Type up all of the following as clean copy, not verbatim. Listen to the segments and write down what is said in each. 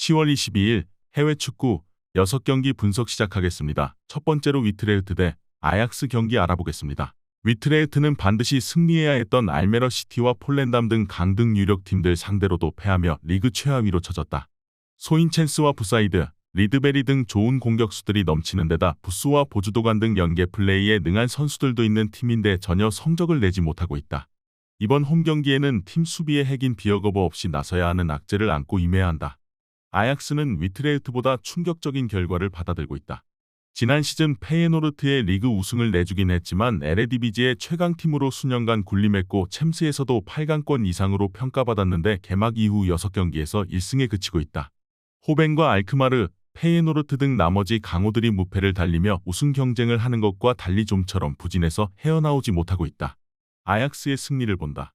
10월 22일 해외 축구 6경기 분석 시작하겠습니다. 첫 번째로 위트레흐트 대 아약스 경기 알아보겠습니다. 위트레흐트는 반드시 승리해야 했던 알메러 시티와 폴렌담 등 강등 유력 팀들 상대로도 패하며 리그 최하위로 처졌다. 소인첸스와 부사이드, 리드베리 등 좋은 공격수들이 넘치는 데다 부스와 보주도간 등 연계 플레이에 능한 선수들도 있는 팀인데 전혀 성적을 내지 못하고 있다. 이번 홈 경기에는 팀 수비의 핵인 비어거버 없이 나서야 하는 악재를 안고 임해야 한다. 아약스는 위트레흐트보다 충격적인 결과를 받아들고 있다. 지난 시즌 페예노르트의 리그 우승을 내주긴 했지만 에레디비지의 최강팀으로 수년간 군림했고 챔스에서도 8강권 이상으로 평가받았는데 개막 이후 6경기에서 1승에 그치고 있다. 호벤과 알크마르, 페예노르트 등 나머지 강호들이 무패를 달리며 우승 경쟁을 하는 것과 달리 좀처럼 부진해서 헤어나오지 못하고 있다. 아약스의 승리를 본다.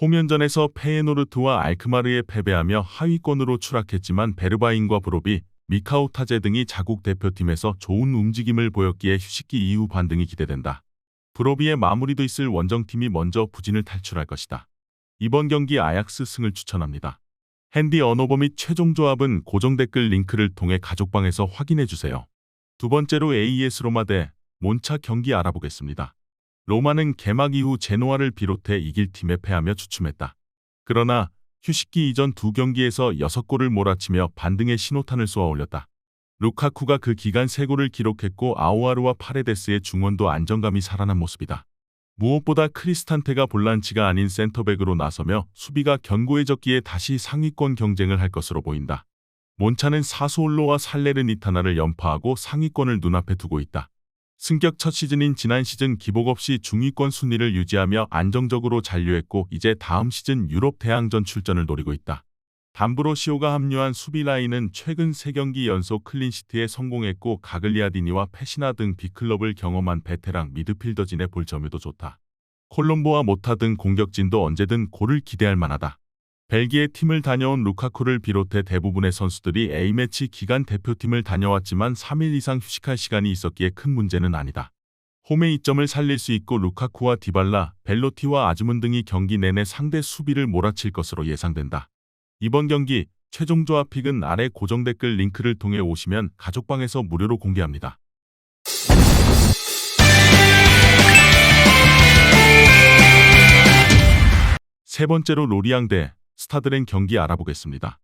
홈연전에서 페예노르트와 알크마르에 패배하며 하위권으로 추락했지만 베르바인과 브로비, 미카오타제 등이 자국 대표팀에서 좋은 움직임을 보였기에 휴식기 이후 반등이 기대된다. 브로비의 마무리도 있을 원정팀이 먼저 부진을 탈출할 것이다. 이번 경기 아약스 승을 추천합니다. 핸디 언어버 및 최종 조합은 고정 댓글 링크를 통해 가족방에서 확인해주세요. 두 번째로 AS 로마 대 몬차 경기 알아보겠습니다. 로마는 개막 이후 제노아를 비롯해 이길 팀에 패하며 주춤했다. 그러나 휴식기 이전 두 경기에서 6골을 몰아치며 반등의 신호탄을 쏘아 올렸다. 루카쿠가 그 기간 3골을 기록했고 아우아르와 파레데스의 중원도 안정감이 살아난 모습이다. 무엇보다 크리스탄테가 볼란치가 아닌 센터백으로 나서며 수비가 견고해졌기에 다시 상위권 경쟁을 할 것으로 보인다. 몬차는 사수올로와 살레르니타나를 연파하고 상위권을 눈앞에 두고 있다. 승격 첫 시즌인 지난 시즌 기복 없이 중위권 순위를 유지하며 안정적으로 잔류했고 이제 다음 시즌 유럽 대항전 출전을 노리고 있다. 담브로시오가 합류한 수비 라인은 최근 3경기 연속 클린시트에 성공했고 가글리아디니와 페시나 등 빅클럽을 경험한 베테랑 미드필더진의 볼 점유도 좋다. 콜롬보와 모타 등 공격진도 언제든 골을 기대할 만하다. 벨기에 팀을 다녀온 루카쿠를 비롯해 대부분의 선수들이 A매치 기간 대표팀을 다녀왔지만 3일 이상 휴식할 시간이 있었기에 큰 문제는 아니다. 홈의 이점을 살릴 수 있고 루카쿠와 디발라, 벨로티와 아즈문 등이 경기 내내 상대 수비를 몰아칠 것으로 예상된다. 이번 경기 최종 조합 픽은 아래 고정 댓글 링크를 통해 오시면 가족방에서 무료로 공개합니다. 세 번째로 로리앙 대 스타드렌 경기 알아보겠습니다.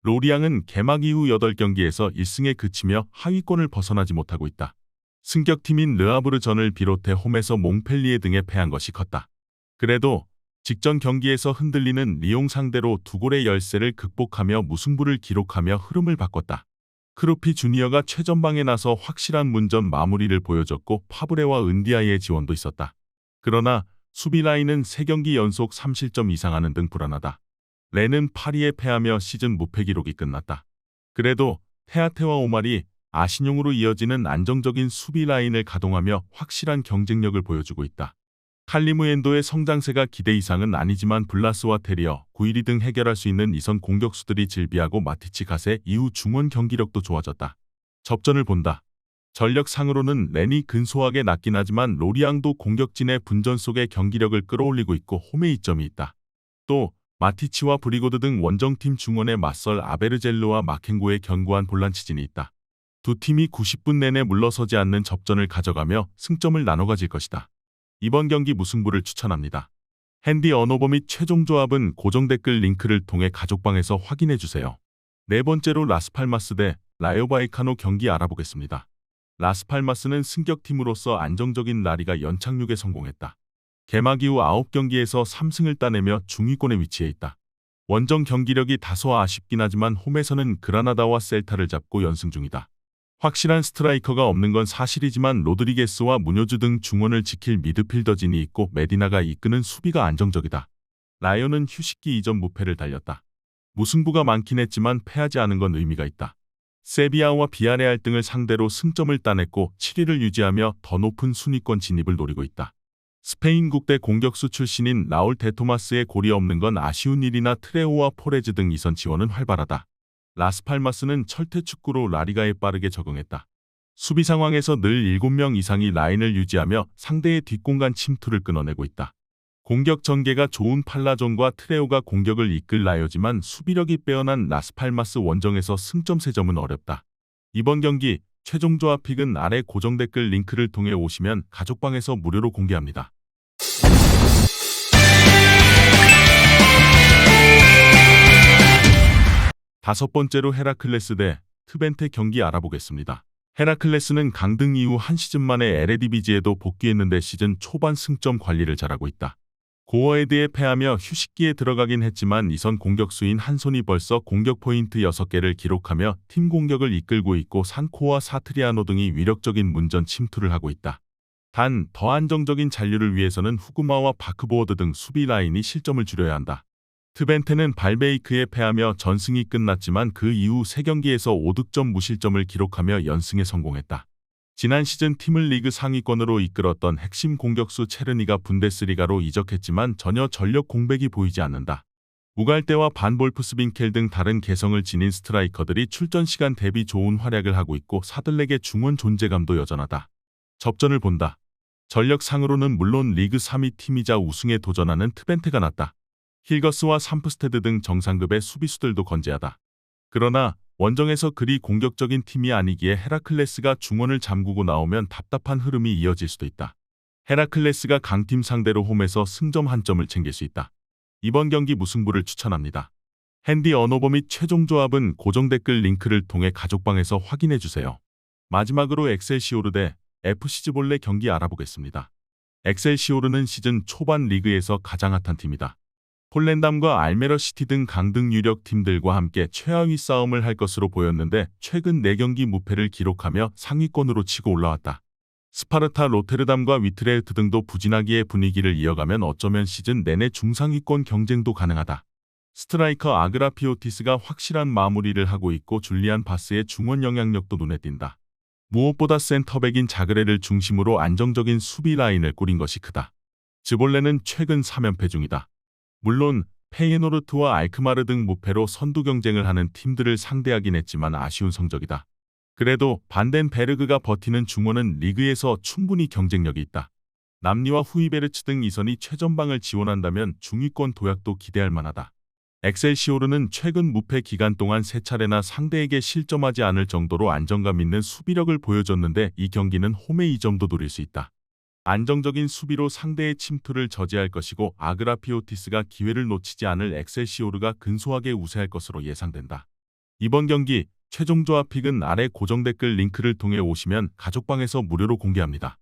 로리앙은 개막 이후 8경기에서 1승에 그치며 하위권을 벗어나지 못하고 있다. 승격팀인 르아브르전을 비롯해 홈에서 몽펠리에 등에 패한 것이 컸다. 그래도 직전 경기에서 흔들리는 리옹 상대로 2골의 열세를 극복하며 무승부를 기록하며 흐름을 바꿨다. 크루피 주니어가 최전방에 나서 확실한 문전 마무리를 보여줬고 파브레와 은디아이의 지원도 있었다. 그러나 수비 라인은 3경기 연속 3실점 이상하는 등 불안하다. 렌은 파리에 패하며 시즌 무패 기록이 끝났다. 그래도 테아테와 오말이 아신용으로 이어지는 안정적인 수비 라인을 가동하며 확실한 경쟁력을 보여주고 있다. 칼리무엔도의 성장세가 기대 이상은 아니지만 블라스와 테리어, 구이리 등 해결할 수 있는 이선 공격수들이 질비하고 마티치 가세 이후 중원 경기력도 좋아졌다. 접전을 본다. 전력상으로는 렌이 근소하게 낮긴 하지만 로리앙도 공격진의 분전 속에 경기력을 끌어올리고 있고 홈에 이점이 있다. 또 마티치와 브리고드 등 원정팀 중원에 맞설 아베르젤로와 마켄고의 견고한 볼란치진이 있다. 두 팀이 90분 내내 물러서지 않는 접전을 가져가며 승점을 나눠 가질 것이다. 이번 경기 무승부를 추천합니다. 핸디 언어버 및 최종 조합은 고정 댓글 링크를 통해 가족방에서 확인해주세요. 네 번째로 라스팔마스 대 라요 바이카노 경기 알아보겠습니다. 라스팔마스는 승격팀으로서 안정적인 라리가 연착륙에 성공했다. 개막 이후 9경기에서 3승을 따내며 중위권에 위치해 있다. 원정 경기력이 다소 아쉽긴 하지만 홈에서는 그라나다와 셀타를 잡고 연승 중이다. 확실한 스트라이커가 없는 건 사실이지만 로드리게스와 무뇨즈 등 중원을 지킬 미드필더진이 있고 메디나가 이끄는 수비가 안정적이다. 라이온은 휴식기 이전 무패를 달렸다. 무승부가 많긴 했지만 패하지 않은 건 의미가 있다. 세비야와 비아레알 등을 상대로 승점을 따냈고 7위를 유지하며 더 높은 순위권 진입을 노리고 있다. 스페인 국대 공격수 출신인 라울 데토마스의 골이 없는 건 아쉬운 일이나 트레오와 포레즈 등 이선 지원은 활발하다. 라스팔마스는 철퇴 축구로 라리가에 빠르게 적응했다. 수비 상황에서 늘 7명 이상이 라인을 유지하며 상대의 뒷공간 침투를 끊어내고 있다. 공격 전개가 좋은 팔라존과 트레오가 공격을 이끌 라요지만 수비력이 빼어난 라스팔마스 원정에서 승점 3점은 어렵다. 이번 경기 최종 조합 픽은 아래 고정 댓글 링크를 통해 오시면 가족방에서 무료로 공개합니다. 다섯 번째로 헤라클레스 대 트벤테 경기 알아보겠습니다. 헤라클레스는 강등 이후 한 시즌 만에 에레디비지에도 복귀했는데 시즌 초반 승점 관리를 잘하고 있다. 고어헤드에 패하며 휴식기에 들어가긴 했지만 이선 공격수인 한손이 벌써 공격 포인트 6개를 기록하며 팀 공격을 이끌고 있고 산코와 사트리아노 등이 위력적인 문전 침투를 하고 있다. 단, 더 안정적인 잔류를 위해서는 후구마와 바크보어드 등 수비 라인이 실점을 줄여야 한다. 트벤테는 발베이크에 패하며 전승이 끝났지만 그 이후 3경기에서 5득점 무실점을 기록하며 연승에 성공했다. 지난 시즌 팀을 리그 상위권으로 이끌었던 핵심 공격수 체르니가 분데스리가로 이적했지만 전혀 전력 공백이 보이지 않는다. 우갈대와 반 볼프스빈켈 등 다른 개성을 지닌 스트라이커들이 출전 시간 대비 좋은 활약을 하고 있고 사들렉의 중원 존재감도 여전하다. 접전을 본다. 전력상으로는 물론 리그 3위 팀이자 우승에 도전하는 트벤테가 낫다. 힐거스와 삼프스테드 등 정상급의 수비수들도 건재하다. 그러나 원정에서 그리 공격적인 팀이 아니기에 헤라클레스가 중원을 잠그고 나오면 답답한 흐름이 이어질 수도 있다. 헤라클레스가 강팀 상대로 홈에서 승점 1점을 챙길 수 있다. 이번 경기 무승부를 추천합니다. 핸디 언오버 및 최종 조합은 고정 댓글 링크를 통해 가족방에서 확인해주세요. 마지막으로 엑셀시오르 대 FC즈볼레 경기 알아보겠습니다. 엑셀시오르는 시즌 초반 리그에서 가장 핫한 팀이다. 폴렌담과 알메러 시티 등 강등 유력 팀들과 함께 최하위 싸움을 할 것으로 보였는데 최근 4경기 무패를 기록하며 상위권으로 치고 올라왔다. 스파르타 로테르담과 위트레흐트 등도 부진하기에 분위기를 이어가면 어쩌면 시즌 내내 중상위권 경쟁도 가능하다. 스트라이커 아그라피오티스가 확실한 마무리를 하고 있고 줄리안 바스의 중원 영향력도 눈에 띈다. 무엇보다 센터백인 자그레를 중심으로 안정적인 수비 라인을 꾸린 것이 크다. 즈볼레는 최근 3연패 중이다. 물론 페이에노르트와 알크마르 등 무패로 선두 경쟁을 하는 팀들을 상대하긴 했지만 아쉬운 성적이다. 그래도 반덴베르그가 버티는 중원은 리그에서 충분히 경쟁력이 있다. 남리와 후이베르츠 등 이선이 최전방을 지원한다면 중위권 도약도 기대할 만하다. 엑셀시오르는 최근 무패 기간 동안 3차례나 상대에게 실점하지 않을 정도로 안정감 있는 수비력을 보여줬는데 이 경기는 홈의 2점도 노릴 수 있다. 안정적인 수비로 상대의 침투를 저지할 것이고 아그라피오티스가 기회를 놓치지 않을 엑셀시오르가 근소하게 우세할 것으로 예상된다. 이번 경기 최종 조합 픽은 아래 고정 댓글 링크를 통해 오시면 가족방에서 무료로 공개합니다.